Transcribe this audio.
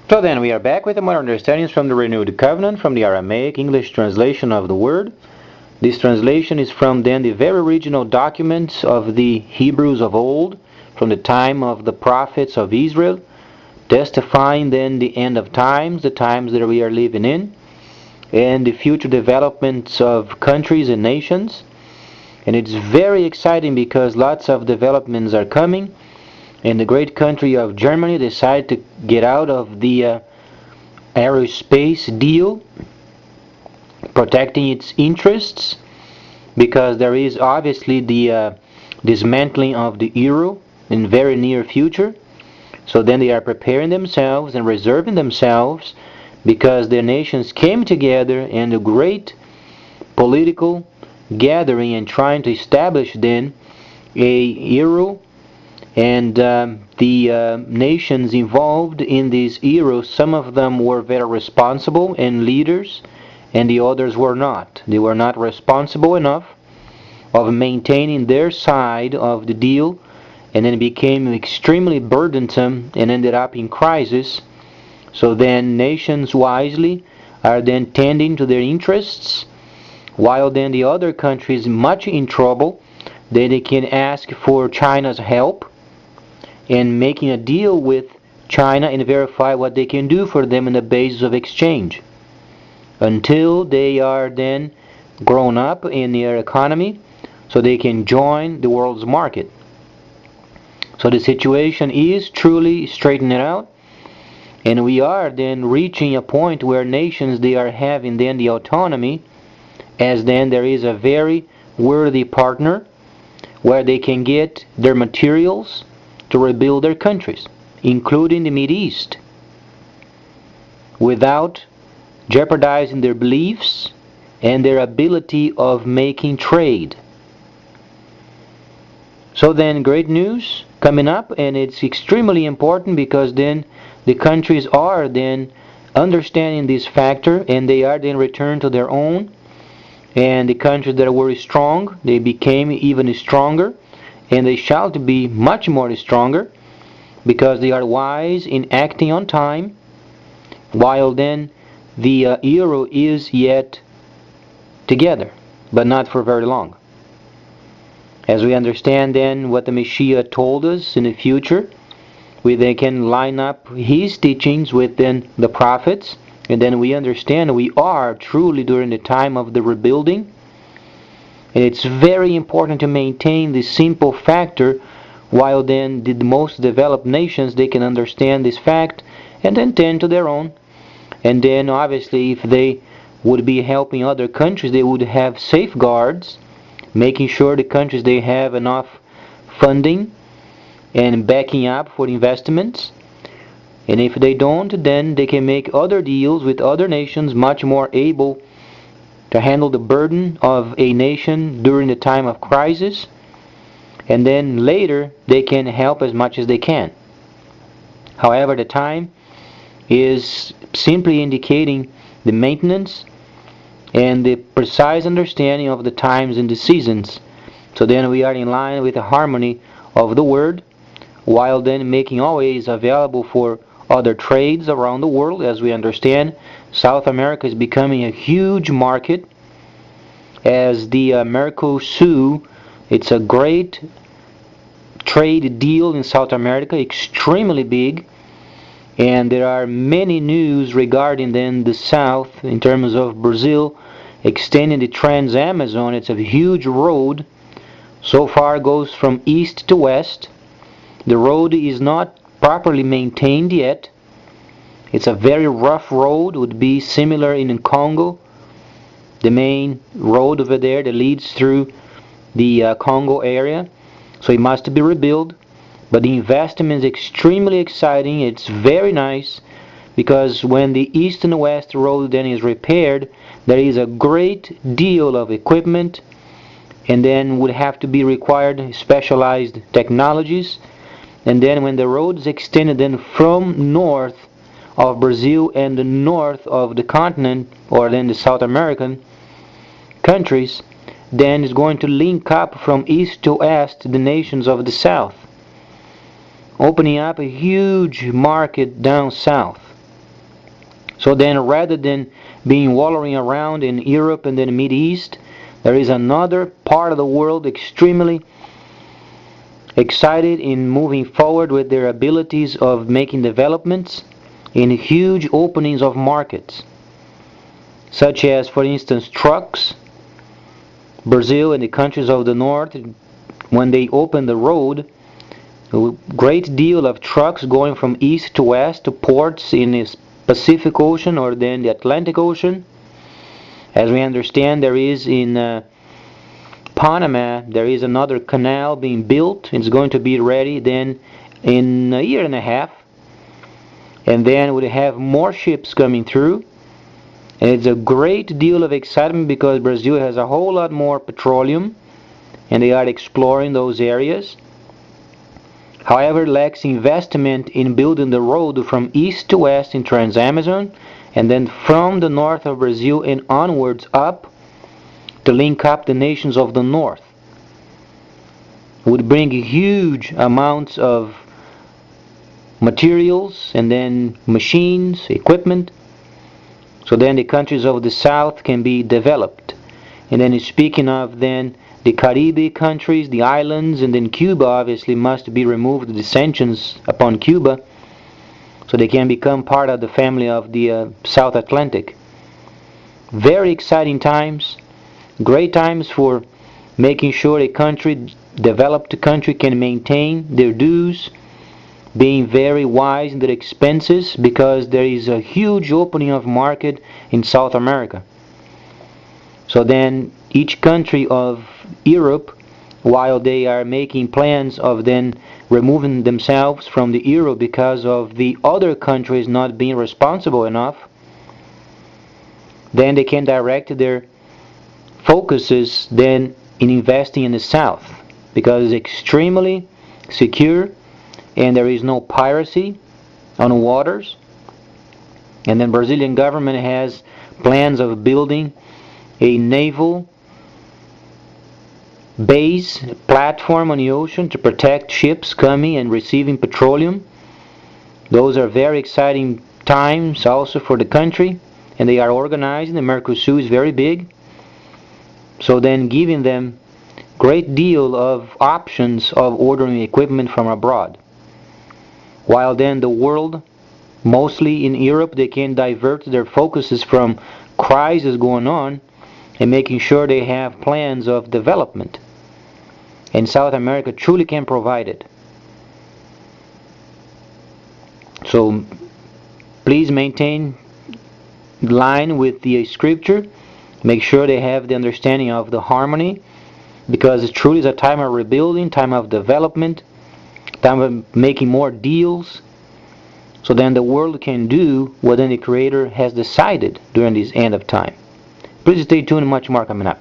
So then we are back with more understandings from the Renewed Covenant from the Aramaic English translation of the Word. This translation is from then the very original documents of the Hebrews of old, from the time of the prophets of Israel, testifying then the end of times, the times that we are living in, and the future developments of countries and nations. And it's very exciting because lots of developments are coming, and the great country of Germany decided to get out of the aerospace deal, protecting its interests, because there is obviously the dismantling of the euro in very near future. So then they are preparing themselves and reserving themselves because their nations came together in a great political gathering and trying to establish then a euro, and the nations involved in this euro, some of them were very responsible and leaders, and the others were not. They were not responsible enough of maintaining their side of the deal, and then it became extremely burdensome and ended up in crisis. So then nations wisely are then tending to their interests, while then the other countries much in trouble, then they can ask for China's help in making a deal with China and verify what they can do for them on the basis of exchange until they are then grown up in their economy so they can join the world's market. So the situation is truly straightening out, and we are then reaching a point where nations they are having then the autonomy, as then there is a very worthy partner where they can get their materials to rebuild their countries, including the Middle East, without jeopardizing their beliefs and their ability of making trade. So then great news coming up, and it's extremely important because then the countries are then understanding this factor and they are then returned to their own, and the countries that were strong they became even stronger, and they shall be much more stronger because they are wise in acting on time, while then the euro is yet together, but not for very long. As we understand then what the Messiah told us in the future, we then can line up his teachings with then the prophets, and then we understand we are truly during the time of the rebuilding. And it's very important to maintain this simple factor, while then the most developed nations they can understand this fact and then tend to their own. And then obviously if they would be helping other countries, they would have safeguards, making sure the countries they have enough funding and backing up for investments. And if they don't, then they can make other deals with other nations much more able to handle the burden of a nation during the time of crisis, and then later they can help as much as they can. However, the time is simply indicating the maintenance and the precise understanding of the times and the seasons. So then we are in line with the harmony of the Word, while then making always available for other trades around the world. As we understand, South America is becoming a huge market, as the Mercosur, it's a great trade deal in South America, extremely big, and there are many news regarding then the South in terms of Brazil extending the Trans-Amazon. It's a huge road, so far goes from east to west. The road is not properly maintained yet. It's a very rough road, would be similar in Congo, the main road over there that leads through the Congo area. So it must be rebuilt, but the investment is extremely exciting. It's very nice because when the east and west road then is repaired, there is a great deal of equipment, and then would have to be required specialized technologies. And then when the road is extended then from north of Brazil and the north of the continent, or then the South American countries, then it's going to link up from east to west the nations of the south, opening up a huge market down south. So then, rather than being wallowing around in Europe and then the Middle East, there is another part of the world extremely excited in moving forward with their abilities of making developments in huge openings of markets, such as, for instance, trucks. Brazil and the countries of the north, when they open the road, a great deal of trucks going from east to west to ports in the Pacific Ocean or then the Atlantic Ocean. As we understand, there is in Panama, there is another canal being built. It's going to be ready then in a year and a half. And then we'll have more ships coming through. And it's a great deal of excitement because Brazil has a whole lot more petroleum and they are exploring those areas. However, lacks investment in building the road from east to west in Trans-Amazon and then from the north of Brazil and onwards up to link up the nations of the north. It would bring huge amounts of materials and then machines, equipment, so then the countries of the south can be developed. And then speaking of then the Caribbean countries, the islands, and then Cuba obviously must be removed, the sanctions upon Cuba, so they can become part of the family of the South Atlantic. Very exciting times, great times for making sure a country, developed country, can maintain their dues, being very wise in their expenses because there is a huge opening of market in South America. So then each country of Europe, while they are making plans of then removing themselves from the euro because of the other countries not being responsible enough, then they can direct their focuses then in investing in the south because it's extremely secure and there is no piracy on the waters. And then Brazilian government has plans of building a naval base platform on the ocean to protect ships coming and receiving petroleum. Those are very exciting times also for the country, and they are organizing. The Mercosur is very big, so then giving them great deal of options of ordering equipment from abroad. While then the world, mostly in Europe, they can divert their focuses from crisis going on and making sure they have plans of development. And South America truly can provide it. So please maintain line with the scripture. Make sure they have the understanding of the harmony, because it truly is a time of rebuilding, time of development, time of making more deals, so then the world can do what then the Creator has decided during this end of time. Please stay tuned, much more coming up.